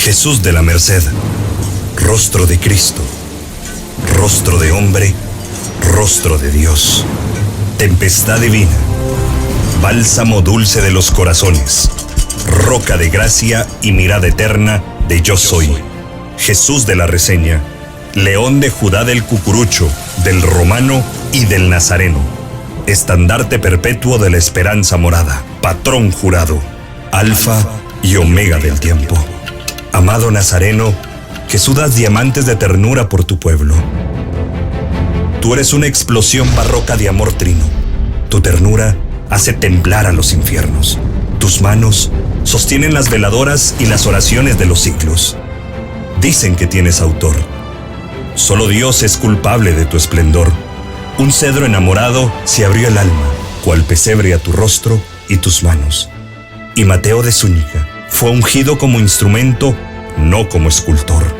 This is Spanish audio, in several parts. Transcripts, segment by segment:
Jesús de la Merced, rostro de Cristo, rostro de hombre, rostro de Dios, tempestad divina, bálsamo dulce de los corazones, roca de gracia y mirada eterna de yo soy, Jesús de la Reseña, león de Judá del Cucurucho, del Romano y del Nazareno, estandarte perpetuo de la esperanza morada, patrón jurado, alfa y omega del tiempo. Amado Nazareno, que sudas diamantes de ternura por tu pueblo. Tú eres una explosión barroca de amor trino. Tu ternura hace temblar a los infiernos. Tus manos sostienen las veladoras y las oraciones de los siglos. Dicen que tienes autor. Solo Dios es culpable de tu esplendor. Un cedro enamorado se abrió el alma, cual pesebre a tu rostro y tus manos. Y Mateo de Zúñiga fue ungido como instrumento, no como escultor.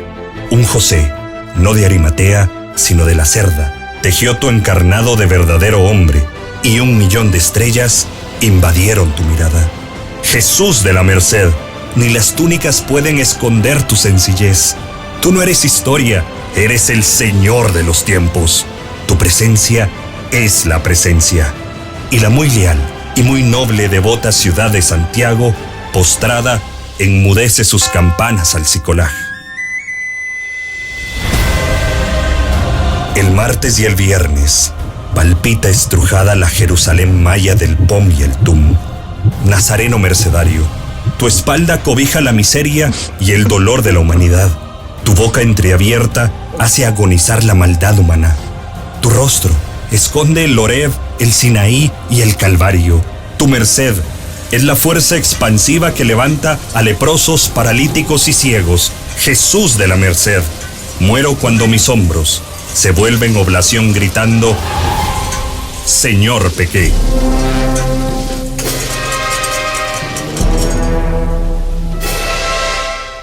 Un José, no de Arimatea, sino de la Cerda, tejió tu encarnado de verdadero hombre, y 1.000.000 de estrellas invadieron tu mirada. Jesús de la Merced, ni las túnicas pueden esconder tu sencillez. Tú no eres historia, eres el Señor de los tiempos. Tu presencia es la presencia. Y la muy leal y muy noble devota ciudad de Santiago, postrada, enmudece sus campanas al Sicolaj. El martes y el viernes palpita estrujada la Jerusalén maya del Pom y el Tum. Nazareno mercedario, tu espalda cobija la miseria y el dolor de la humanidad. Tu boca entreabierta hace agonizar la maldad humana. Tu rostro esconde el Horeb, el Sinaí y el Calvario. Tu merced es la fuerza expansiva que levanta a leprosos, paralíticos y ciegos. Jesús de la Merced, muero cuando mis hombros se vuelven oblación gritando: Señor, pequé.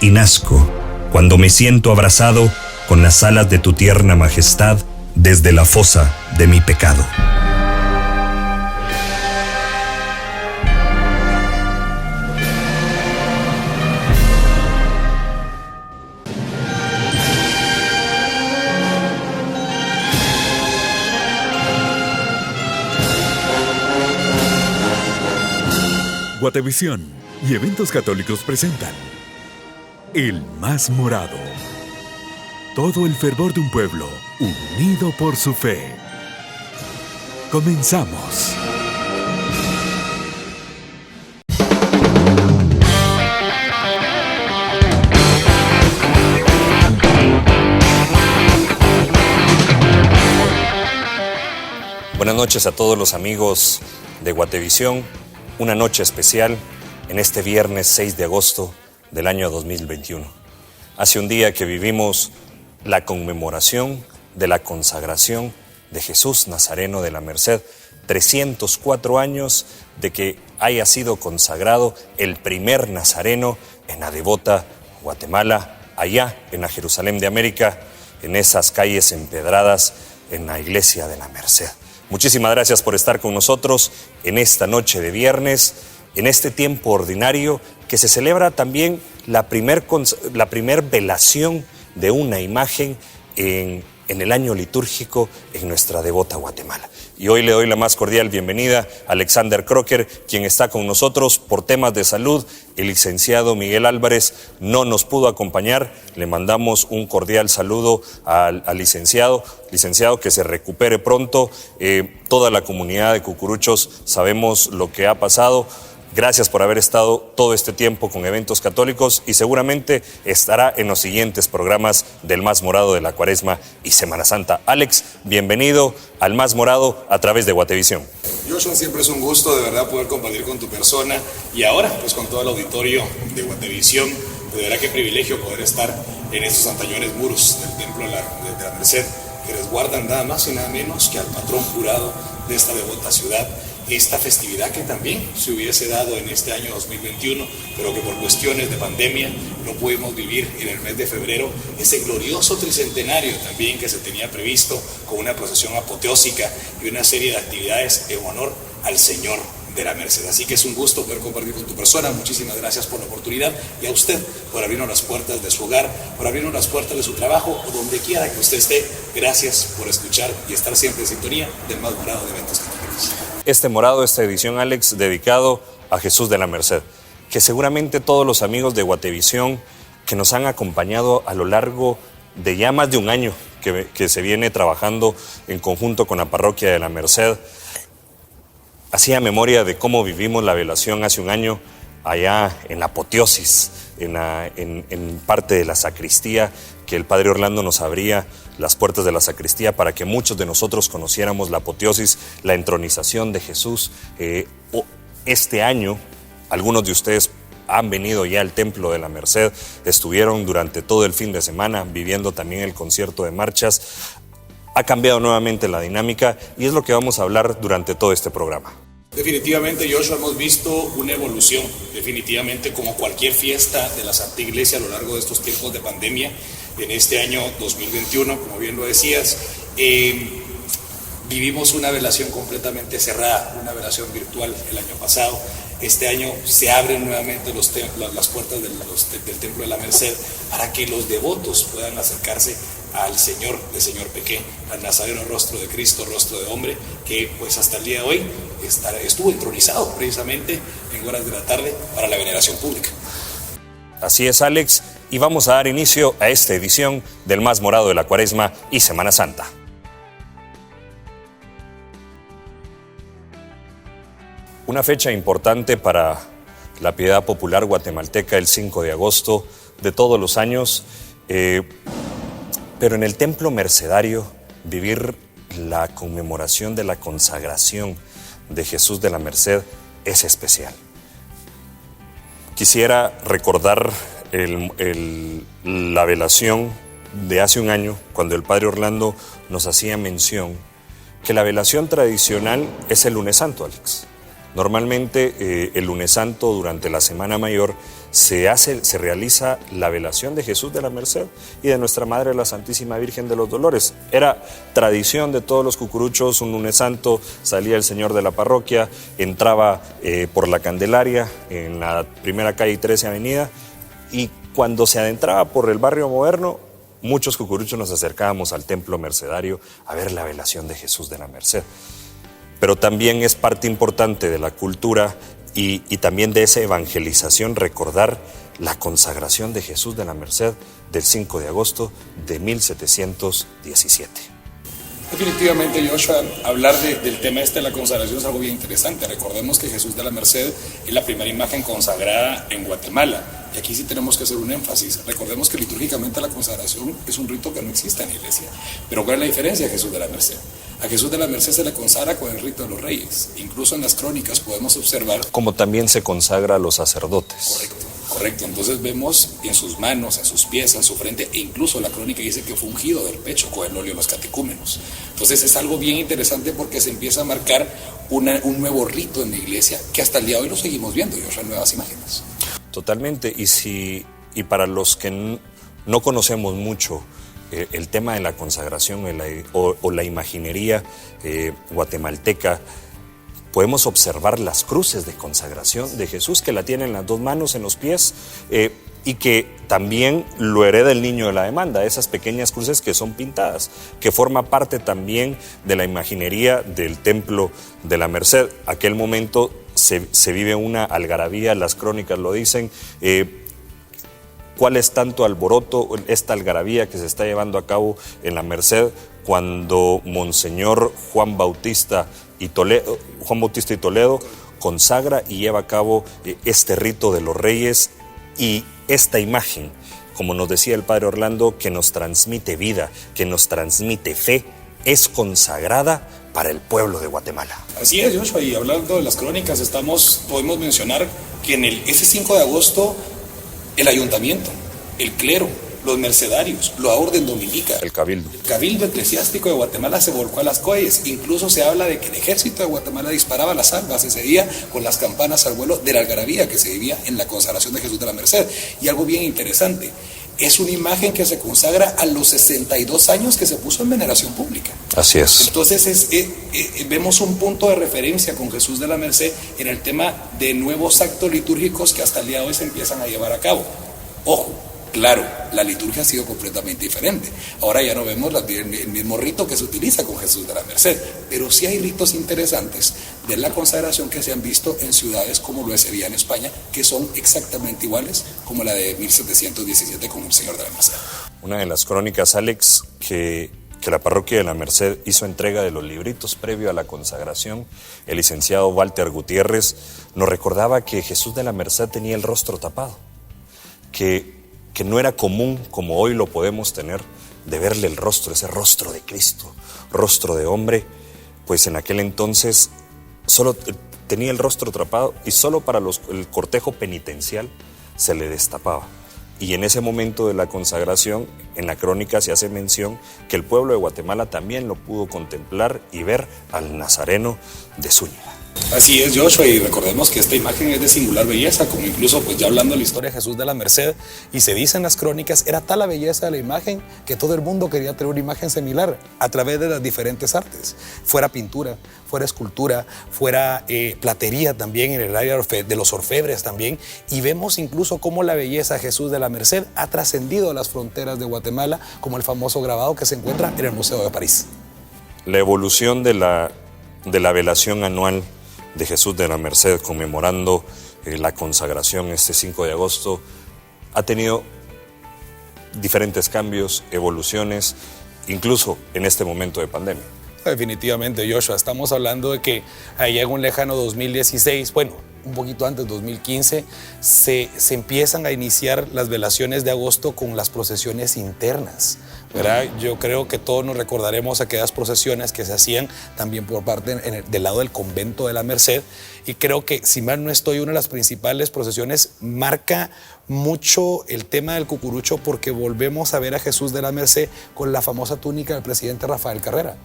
Y nazco cuando me siento abrazado con las alas de tu tierna majestad desde la fosa de mi pecado. Guatevisión y Eventos Católicos presentan El Más Morado. Todo el fervor de un pueblo unido por su fe. Comenzamos. Buenas noches a todos los amigos de Guatevisión. Una noche especial en este viernes 6 de agosto del año 2021. Hace un día que vivimos la conmemoración de la consagración de Jesús Nazareno de la Merced, 304 años de que haya sido consagrado el primer nazareno en la devota Guatemala, allá en la Jerusalén de América, en esas calles empedradas en la iglesia de la Merced. Muchísimas gracias por estar con nosotros en esta noche de viernes, en este tiempo ordinario que se celebra también la primer velación de una imagen en el año litúrgico en nuestra devota Guatemala. Y hoy le doy la más cordial bienvenida a Alexander Crocker, quien está con nosotros por temas de salud. El licenciado Miguel Álvarez no nos pudo acompañar. Le mandamos un cordial saludo al licenciado. Licenciado, que se recupere pronto. Toda la comunidad de Cucuruchos sabemos lo que ha pasado. Gracias por haber estado todo este tiempo con Eventos Católicos y seguramente estará en los siguientes programas del Más Morado de la Cuaresma y Semana Santa. Alex, bienvenido al Más Morado a través de Guatevisión. Joshua, siempre es un gusto de verdad poder compartir con tu persona y ahora pues con todo el auditorio de Guatevisión. De verdad qué privilegio poder estar en estos antañones muros del Templo de la Merced, que resguardan nada más y nada menos que al patrón jurado de esta devota ciudad. Esta festividad que también se hubiese dado en este año 2021, pero que por cuestiones de pandemia no pudimos vivir en el mes de febrero, ese glorioso tricentenario también que se tenía previsto con una procesión apoteósica y una serie de actividades en honor al Señor de la Merced. Así que es un gusto poder compartir con tu persona. Muchísimas gracias por la oportunidad y a usted por abrirnos las puertas de su hogar, por abrirnos las puertas de su trabajo o donde quiera que usted esté. Gracias por escuchar y estar siempre en sintonía del más morado de Eventos Católicos. Este morado, esta edición, Alex, dedicado a Jesús de la Merced, que seguramente todos los amigos de Guatevisión que nos han acompañado a lo largo de ya más de un año que se viene trabajando en conjunto con la parroquia de la Merced, hacía memoria de cómo vivimos la velación hace un año allá en la apoteosis, en parte de la sacristía, que el padre Orlando nos abría las puertas de la sacristía para que muchos de nosotros conociéramos la apoteosis, la entronización de Jesús. Este año, algunos de ustedes han venido ya al Templo de la Merced, estuvieron durante todo el fin de semana viviendo también el concierto de marchas. Ha cambiado nuevamente la dinámica y es lo que vamos a hablar durante todo este programa. Definitivamente, Joshua, hemos visto una evolución, definitivamente como cualquier fiesta de la Santa Iglesia a lo largo de estos tiempos de pandemia. En este año 2021, como bien lo decías, vivimos una velación completamente cerrada, una velación virtual el año pasado. Este año se abren nuevamente las puertas del Templo de la Merced para que los devotos puedan acercarse al Señor Pequé, al Nazareno Rostro de Cristo, Rostro de Hombre, que pues hasta el día de hoy estuvo entronizado precisamente en horas de la tarde para la veneración pública. Así es, Alex, y vamos a dar inicio a esta edición del Más Morado de la Cuaresma y Semana Santa. Una fecha importante para la piedad popular guatemalteca, el 5 de agosto de todos los años, pero en el Templo Mercedario vivir la conmemoración de la consagración de Jesús de la Merced es especial. Quisiera recordar la velación de hace un año, cuando el padre Orlando nos hacía mención que la velación tradicional es el lunes santo, Alex. Normalmente el lunes santo, durante la Semana Mayor, se realiza la velación de Jesús de la Merced y de Nuestra Madre la Santísima Virgen de los Dolores. Era tradición de todos los cucuruchos, un lunes santo salía el señor de la parroquia, entraba por la Candelaria en la primera calle y 13 Avenida, y cuando se adentraba por el barrio moderno, muchos cucuruchos nos acercábamos al Templo Mercedario a ver la velación de Jesús de la Merced. Pero también es parte importante de la cultura y también de esa evangelización recordar la consagración de Jesús de la Merced del 5 de agosto de 1717. Definitivamente, Joshua, hablar del tema de la consagración es algo bien interesante. Recordemos que Jesús de la Merced es la primera imagen consagrada en Guatemala. Y aquí sí tenemos que hacer un énfasis. Recordemos que litúrgicamente la consagración es un rito que no existe en la iglesia. Pero ¿cuál es la diferencia de Jesús de la Merced? A Jesús de la Merced se le consagra con el rito de los reyes. Incluso en las crónicas podemos observar... Como también se consagra a los sacerdotes. Correcto. Entonces vemos en sus manos, en sus pies, en su frente, e incluso la crónica dice que fue ungido del pecho con el óleo de los catecúmenos. Entonces es algo bien interesante porque se empieza a marcar un nuevo rito en la iglesia que hasta el día de hoy lo seguimos viendo y otras nuevas imágenes. Totalmente. Y para los que no conocemos mucho el tema de la consagración o la imaginería guatemalteca, podemos observar las cruces de consagración de Jesús, que la tiene en las dos manos, en los pies, y que también lo hereda el niño de la demanda, esas pequeñas cruces que son pintadas, que forma parte también de la imaginería del Templo de la Merced. Aquel momento se vive una algarabía, las crónicas lo dicen. ¿Cuál es tanto alboroto, esta algarabía que se está llevando a cabo en la Merced cuando Monseñor Juan Bautista y Toledo consagra y lleva a cabo este rito de los reyes, y esta imagen, como nos decía el padre Orlando, que nos transmite vida, que nos transmite fe, es consagrada para el pueblo de Guatemala. Así es, Joshua, y hablando de las crónicas, podemos mencionar que en ese 5 de agosto el ayuntamiento, el clero, los mercedarios, la orden dominica, el cabildo eclesiástico de Guatemala se volcó a las calles. Incluso se habla de que el ejército de Guatemala disparaba las salvas ese día con las campanas al vuelo de la algarabía que se vivía en la consagración de Jesús de la Merced. Y algo bien interesante, Es una imagen que se consagra a los 62 años que se puso en veneración pública. Así es. Entonces vemos un punto de referencia con Jesús de la Merced en el tema de nuevos actos litúrgicos que hasta el día de hoy se empiezan a llevar a cabo. Ojo, claro, la liturgia ha sido completamente diferente. Ahora ya no vemos el mismo rito que se utiliza con Jesús de la Merced, pero sí hay ritos interesantes de la consagración que se han visto en ciudades como lo es Sevilla en España, que son exactamente iguales como la de 1717 con el Señor de la Merced. Una de las crónicas, Alex, que la parroquia de la Merced hizo entrega de los libritos previo a la consagración, el licenciado Walter Gutiérrez nos recordaba que Jesús de la Merced tenía el rostro tapado, que no era común, como hoy lo podemos tener, de verle el rostro, ese rostro de Cristo, rostro de hombre, pues en aquel entonces solo tenía el rostro tapado y solo para el cortejo penitencial se le destapaba. Y en ese momento de la consagración, en la crónica se hace mención que el pueblo de Guatemala también lo pudo contemplar y ver al Nazareno de Zúñiga. Así es, Joshua, y recordemos que esta imagen es de singular belleza, como incluso pues ya hablando de la historia de Jesús de la Merced, y se dice en las crónicas, era tal la belleza de la imagen que todo el mundo quería tener una imagen similar a través de las diferentes artes, fuera pintura, fuera escultura, fuera platería también, en el área de los orfebres también, y vemos incluso cómo la belleza de Jesús de la Merced ha trascendido a las fronteras de Guatemala, como el famoso grabado que se encuentra en el Museo de París. La evolución de la velación anual de Jesús de la Merced, conmemorando la consagración este 5 de agosto, ha tenido diferentes cambios, evoluciones, incluso en este momento de pandemia. Definitivamente, Joshua, estamos hablando de que allá en un lejano 2016, bueno, un poquito antes, 2015, se empiezan a iniciar las velaciones de agosto con las procesiones internas, ¿verdad? Yo creo que todos nos recordaremos aquellas procesiones que se hacían también por parte del lado del convento de la Merced, y creo que, si mal no estoy, una de las principales procesiones marca mucho el tema del cucurucho, porque volvemos a ver a Jesús de la Merced con la famosa túnica del presidente Rafael Carrera.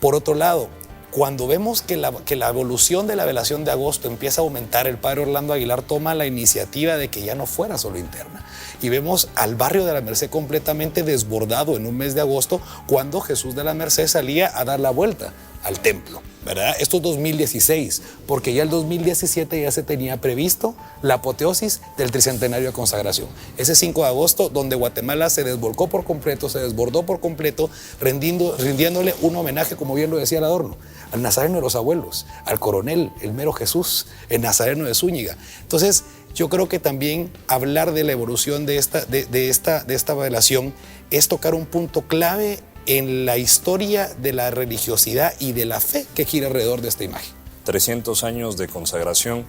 Por otro lado, cuando vemos que la evolución de la velación de agosto empieza a aumentar, el padre Orlando Aguilar toma la iniciativa de que ya no fuera solo interna. Y vemos al barrio de la Merced completamente desbordado en un mes de agosto, cuando Jesús de la Merced salía a dar la vuelta al templo, ¿verdad? Esto es 2016, porque ya el 2017 ya se tenía previsto la apoteosis del tricentenario de consagración. Ese 5 de agosto, donde Guatemala se desvolcó por completo, se desbordó por completo, rindiéndole un homenaje, como bien lo decía el Adorno, al Nazareno de los abuelos, al coronel, el mero Jesús, el Nazareno de Zúñiga. Entonces, yo creo que también hablar de la evolución de esta velación es tocar un punto clave en la historia de la religiosidad y de la fe que gira alrededor de esta imagen. 300 años de consagración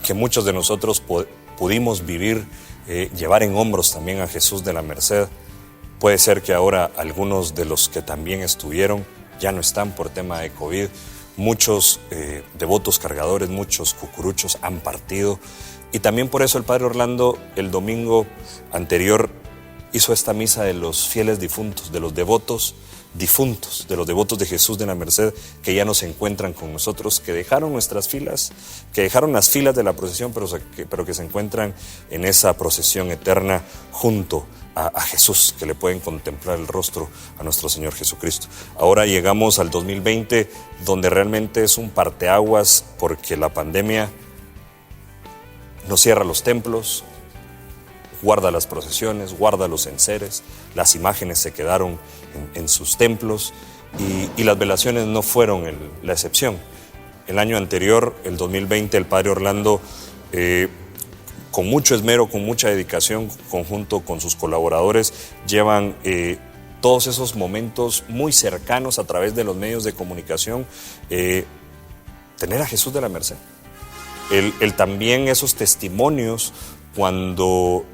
que muchos de nosotros pudimos vivir, llevar en hombros también a Jesús de la Merced. Puede ser que ahora algunos de los que también estuvieron ya no están por tema de COVID. Muchos devotos cargadores, muchos cucuruchos han partido. Y también por eso el padre Orlando el domingo anterior hizo esta misa de los fieles difuntos, de los devotos difuntos, de los devotos de Jesús de la Merced, que ya no se encuentran con nosotros, que dejaron nuestras filas, que dejaron las filas de la procesión, pero que se encuentran en esa procesión eterna junto a Jesús, que le pueden contemplar el rostro a nuestro Señor Jesucristo. Ahora llegamos al 2020, donde realmente es un parteaguas, porque la pandemia nos cierra los templos, guarda las procesiones, guarda los enseres, las imágenes se quedaron en sus templos y las velaciones no fueron la excepción. El año anterior, el 2020, el padre Orlando, con mucho esmero, con mucha dedicación, conjunto con sus colaboradores, llevan todos esos momentos muy cercanos a través de los medios de comunicación, tener a Jesús de la Merced. El también esos testimonios cuando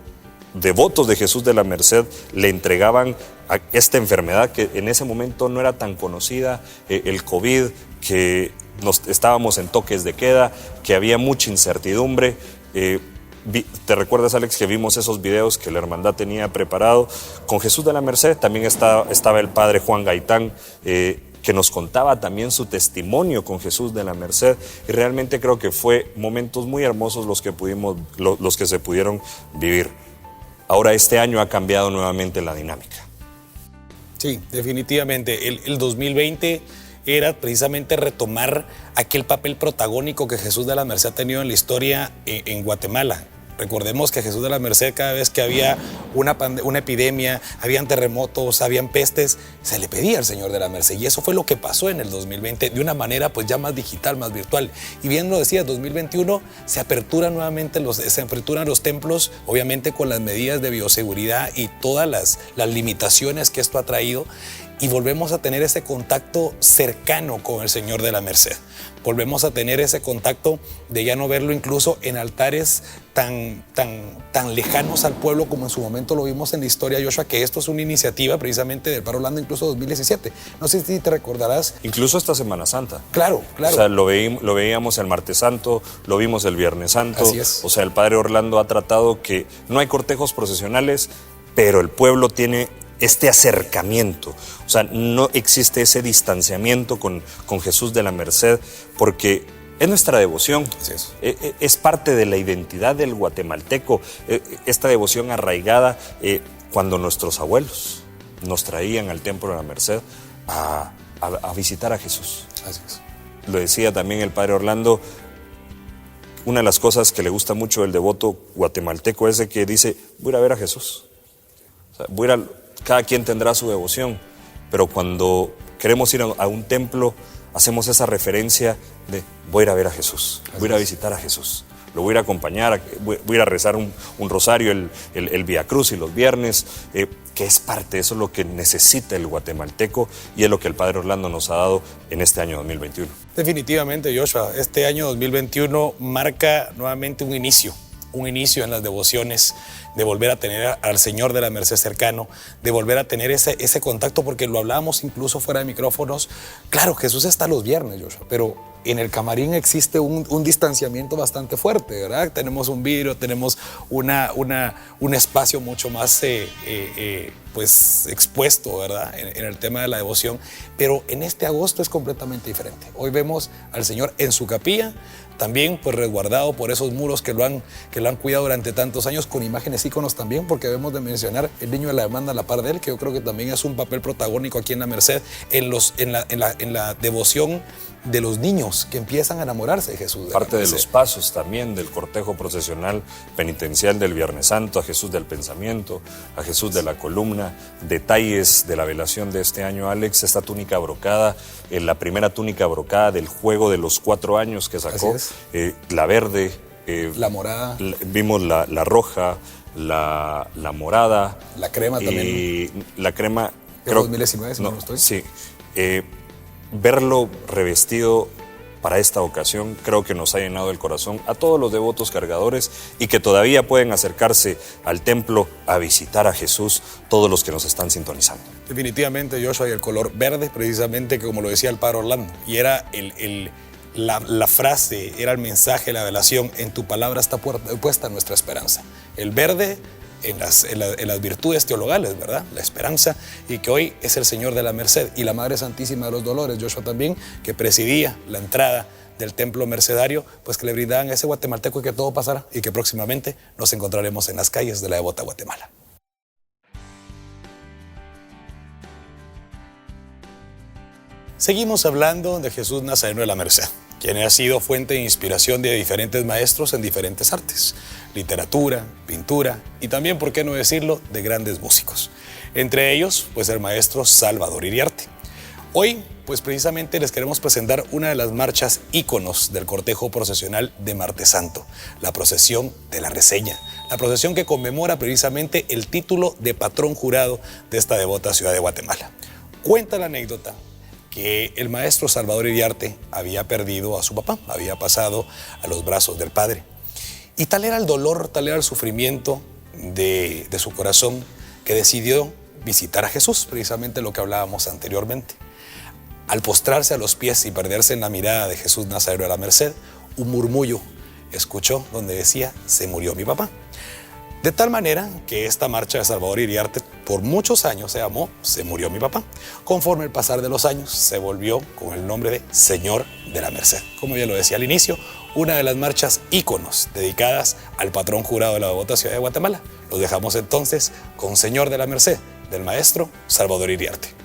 devotos de Jesús de la Merced le entregaban a esta enfermedad que en ese momento no era tan conocida, el COVID, que estábamos en toques de queda, que había mucha incertidumbre. ¿Te recuerdas, Alex, que vimos esos videos que la hermandad tenía preparado? Con Jesús de la Merced también estaba el padre Juan Gaitán, que nos contaba también su testimonio con Jesús de la Merced, y realmente creo que fue momentos muy hermosos los que se pudieron vivir. ahora este año ha cambiado nuevamente la dinámica. Sí, definitivamente. El 2020 era precisamente retomar aquel papel protagónico que Jesús de la Merced ha tenido en la historia en Guatemala. Recordemos que Jesús de la Merced, cada vez que había una epidemia, habían terremotos, habían pestes, se le pedía al Señor de la Merced. Y eso fue lo que pasó en el 2020, de una manera pues ya más digital, más virtual. Y bien lo decía, 2021 se aperturan nuevamente los templos, obviamente con las medidas de bioseguridad y todas las limitaciones que esto ha traído. Y volvemos a tener ese contacto cercano con el Señor de la Merced. Volvemos a tener ese contacto de ya no verlo incluso en altares tan lejanos al pueblo como en su momento lo vimos en la historia, Joshua, que esto es una iniciativa precisamente del Paro Orlando, incluso 2017. No sé si te recordarás. Incluso esta Semana Santa. Claro. O sea, lo veíamos el Martes Santo, lo vimos el Viernes Santo. Así es. O sea, el Padre Orlando ha tratado que no hay cortejos procesionales, pero el pueblo tiene este acercamiento. O sea, no existe ese distanciamiento con Jesús de la Merced, porque es nuestra devoción. Así es. Es parte de la identidad del guatemalteco, esta devoción arraigada cuando nuestros abuelos nos traían al Templo de la Merced a visitar a Jesús. Así es. Lo decía también el Padre Orlando, una de las cosas que le gusta mucho del devoto guatemalteco es de que dice, voy a ir a ver a Jesús. O sea, cada quien tendrá su devoción, pero cuando queremos ir a un templo, hacemos esa referencia de voy a ir a ver a Jesús, voy a ir a visitar a Jesús, lo voy a ir a acompañar, voy a ir a rezar un rosario, el Vía Cruz y los viernes, que es parte, eso es lo que necesita el guatemalteco y es lo que el Padre Orlando nos ha dado en este año 2021. Definitivamente, Joshua, este año 2021 marca nuevamente un inicio en las devociones, de volver a tener al Señor de la Merced cercano, de volver a tener ese contacto, porque lo hablábamos incluso fuera de micrófonos. Claro, Jesús está los viernes, Joshua, pero en el camarín existe un distanciamiento bastante fuerte, ¿verdad? Tenemos un vidrio, tenemos un espacio mucho más pues expuesto, ¿verdad? En el tema de la devoción, pero en este agosto es completamente diferente. Hoy vemos al Señor en su capilla, también pues resguardado por esos muros que lo han cuidado durante tantos años, con imágenes, íconos también, porque debemos de mencionar el niño de la demanda a la par de él, que yo creo que también es un papel protagónico aquí en la Merced, en la devoción de los niños que empiezan a enamorarse de Jesús. Parte de los pasos también del cortejo procesional penitencial del Viernes Santo, a Jesús del Pensamiento, a Jesús de la Columna, detalles de la velación de este año, Alex, esta túnica brocada, la primera túnica brocada del juego de los 4 años que sacó, la verde, la morada, vimos la roja, la morada, la crema también. La crema, creo 2019, si no lo estoy. Sí. Verlo revestido para esta ocasión creo que nos ha llenado el corazón a todos los devotos cargadores y que todavía pueden acercarse al templo a visitar a Jesús, todos los que nos están sintonizando. Definitivamente, Joshua, y el color verde, precisamente como lo decía el Padre Orlando, y era la frase, era el mensaje, la velación: en tu palabra está puesta nuestra esperanza. El verde en las virtudes teologales, ¿verdad? La esperanza, y que hoy es el Señor de la Merced y la Madre Santísima de los Dolores, Joshua también, que presidía la entrada del templo mercedario, pues que le brindaban a ese guatemalteco y que todo pasará y que próximamente nos encontraremos en las calles de la devota Guatemala. Seguimos hablando de Jesús Nazareno de la Merced, quien ha sido fuente de inspiración de diferentes maestros en diferentes artes, literatura, pintura y también, por qué no decirlo, de grandes músicos. Entre ellos, pues el maestro Salvador Iriarte. Hoy, pues precisamente les queremos presentar una de las marchas íconos del cortejo procesional de Martes Santo, la procesión de la Reseña, la procesión que conmemora precisamente el título de patrón jurado de esta devota ciudad de Guatemala. Cuenta la anécdota que el maestro Salvador Iriarte había perdido a su papá, había pasado a los brazos del Padre. Y tal era el dolor, tal era el sufrimiento de su corazón, que decidió visitar a Jesús, precisamente lo que hablábamos anteriormente. Al postrarse a los pies y perderse en la mirada de Jesús Nazareno de la Merced, un murmullo escuchó donde decía: se murió mi papá. De tal manera que esta marcha de Salvador Iriarte por muchos años se llamó Se murió mi papá. Conforme el pasar de los años se volvió con el nombre de Señor de la Merced. Como ya lo decía al inicio, una de las marchas íconos dedicadas al patrón jurado de la devota ciudad de Guatemala. Los dejamos entonces con Señor de la Merced, del maestro Salvador Iriarte.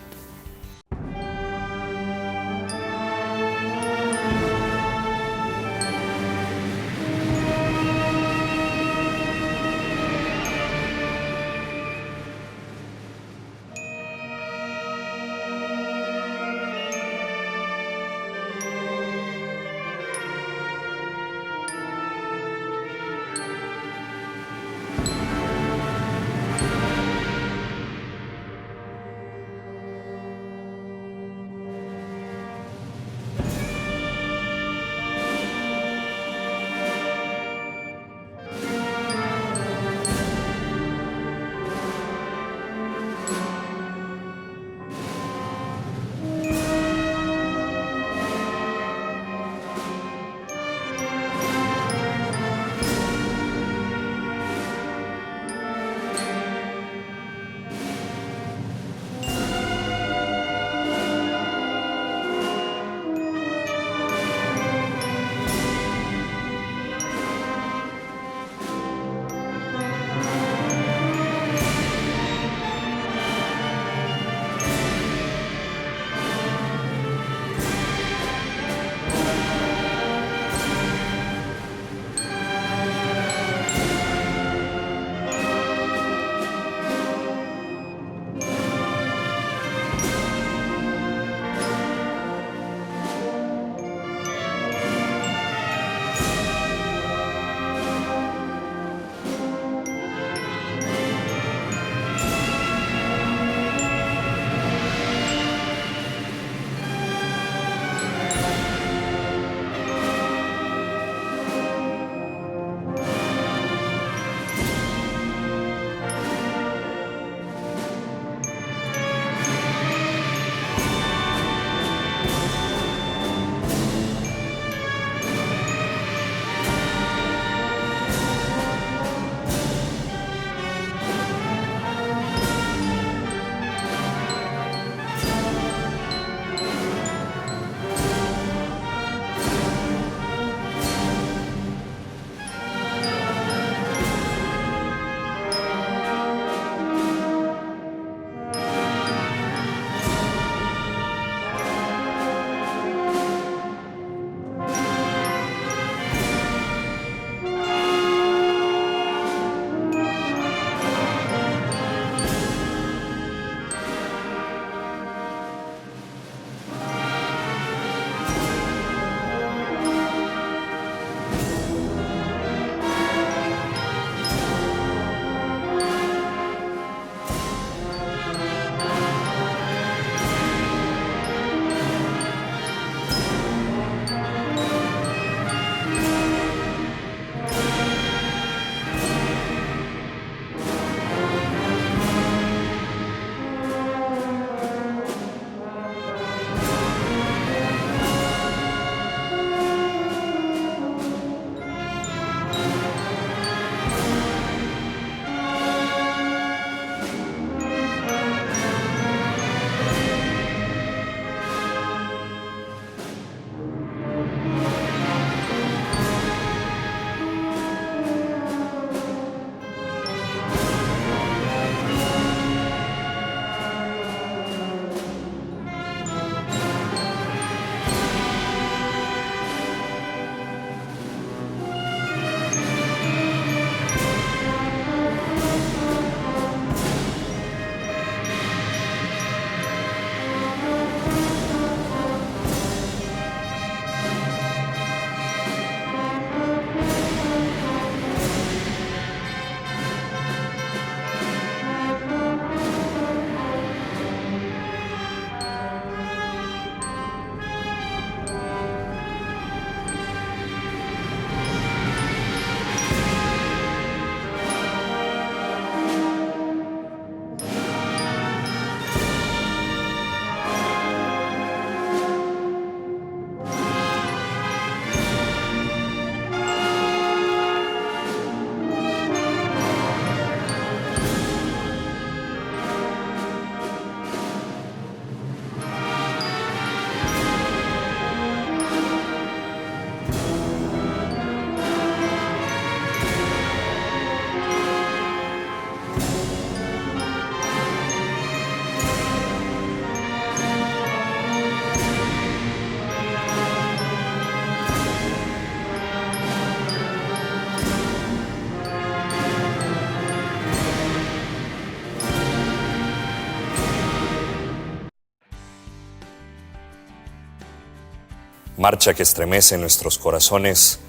marcha que estremece nuestros corazones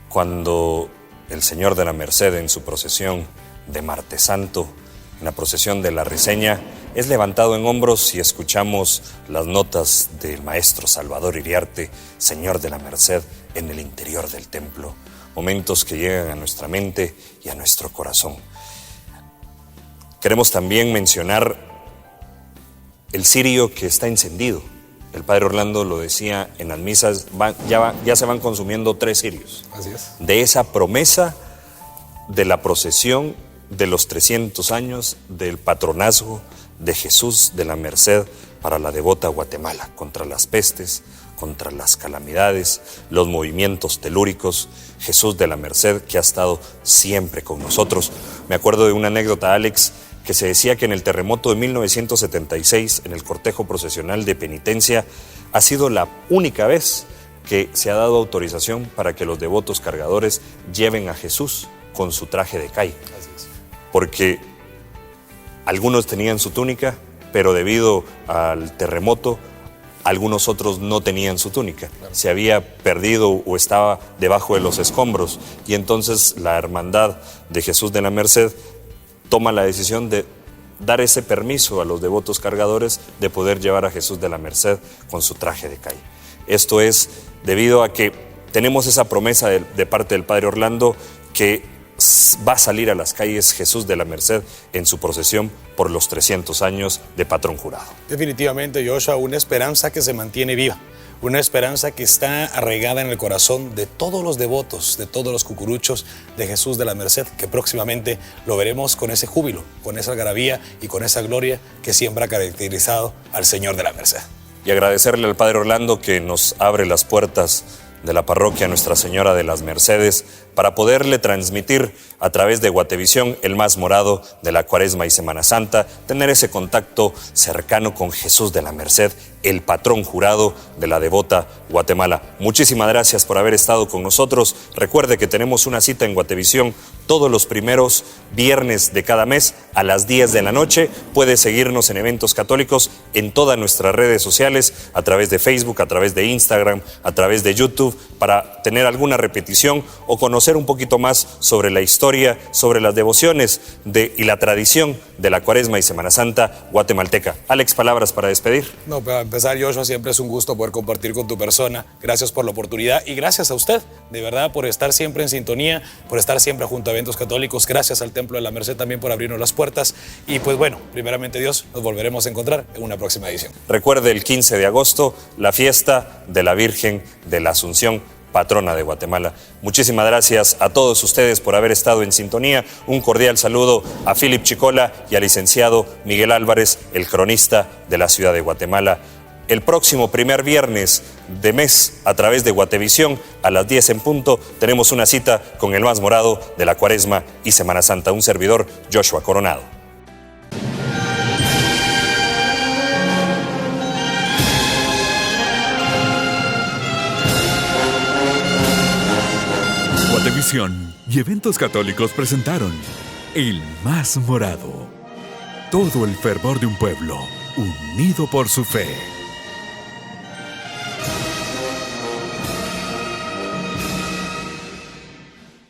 cuando el Señor de la Merced en su procesión de Martes Santo, en la procesión de la Riseña, es levantado en hombros y escuchamos las notas del maestro Salvador Iriarte, Señor de la Merced, en el interior del templo. Momentos que llegan a nuestra mente y a nuestro corazón. Queremos también mencionar el cirio que está encendido. El padre Orlando lo decía en las misas, ya se van consumiendo 3 cirios. Así es. De esa promesa de la procesión de los 300 años del patronazgo de Jesús de la Merced para la devota Guatemala, contra las pestes, contra las calamidades, los movimientos telúricos. Jesús de la Merced que ha estado siempre con nosotros. Me acuerdo de una anécdota, Alex, que se decía que en el terremoto de 1976, en el cortejo procesional de penitencia, ha sido la única vez que se ha dado autorización para que los devotos cargadores lleven a Jesús con su traje de cay. Porque algunos tenían su túnica, pero debido al terremoto, algunos otros no tenían su túnica. Se había perdido o estaba debajo de los escombros. Y entonces la Hermandad de Jesús de la Merced toma la decisión de dar ese permiso a los devotos cargadores de poder llevar a Jesús de la Merced con su traje de cay. Esto es debido a que tenemos esa promesa de parte del Padre Orlando que va a salir a las calles Jesús de la Merced en su procesión por los 300 años de patrón jurado. Definitivamente, Joshua, una esperanza que se mantiene viva, una esperanza que está arraigada en el corazón de todos los devotos, de todos los cucuruchos de Jesús de la Merced, que próximamente lo veremos con ese júbilo, con esa algarabía y con esa gloria que siempre ha caracterizado al Señor de la Merced. Y agradecerle al Padre Orlando que nos abre las puertas de la parroquia Nuestra Señora de las Mercedes para poderle transmitir a través de Guatevisión el más morado de la Cuaresma y Semana Santa, tener ese contacto cercano con Jesús de la Merced, el patrón jurado de la devota Guatemala. Muchísimas gracias por haber estado con nosotros. Recuerde que tenemos una cita en Guatevisión todos los primeros viernes de cada mes a las 10 de la noche. Puede seguirnos en Eventos Católicos en todas nuestras redes sociales, a través de Facebook, a través de Instagram, a través de YouTube, para tener alguna repetición o conocer un poquito más sobre la historia, sobre las devociones y la tradición de la Cuaresma y Semana Santa guatemalteca. Alex, palabras para despedir. No, para empezar, Joshua, siempre es un gusto poder compartir con tu persona. Gracias por la oportunidad y gracias a usted, de verdad, por estar siempre en sintonía, por estar siempre junto a Eventos Católicos. Gracias al Templo de la Merced también por abrirnos las puertas. Y pues bueno, primeramente Dios, nos volveremos a encontrar en una próxima edición. Recuerde el 15 de agosto, la fiesta de la Virgen de la Asunción, patrona de Guatemala. Muchísimas gracias a todos ustedes por haber estado en sintonía. Un cordial saludo a Philip Chicola y al licenciado Miguel Álvarez, el cronista de la ciudad de Guatemala. El próximo primer viernes de mes, a través de Guatevisión, a las 10 en punto, tenemos una cita con el más morado de la Cuaresma y Semana Santa. Un servidor, Joshua Coronado. Guatevisión y Eventos Católicos presentaron El Más Morado. Todo el fervor de un pueblo unido por su fe.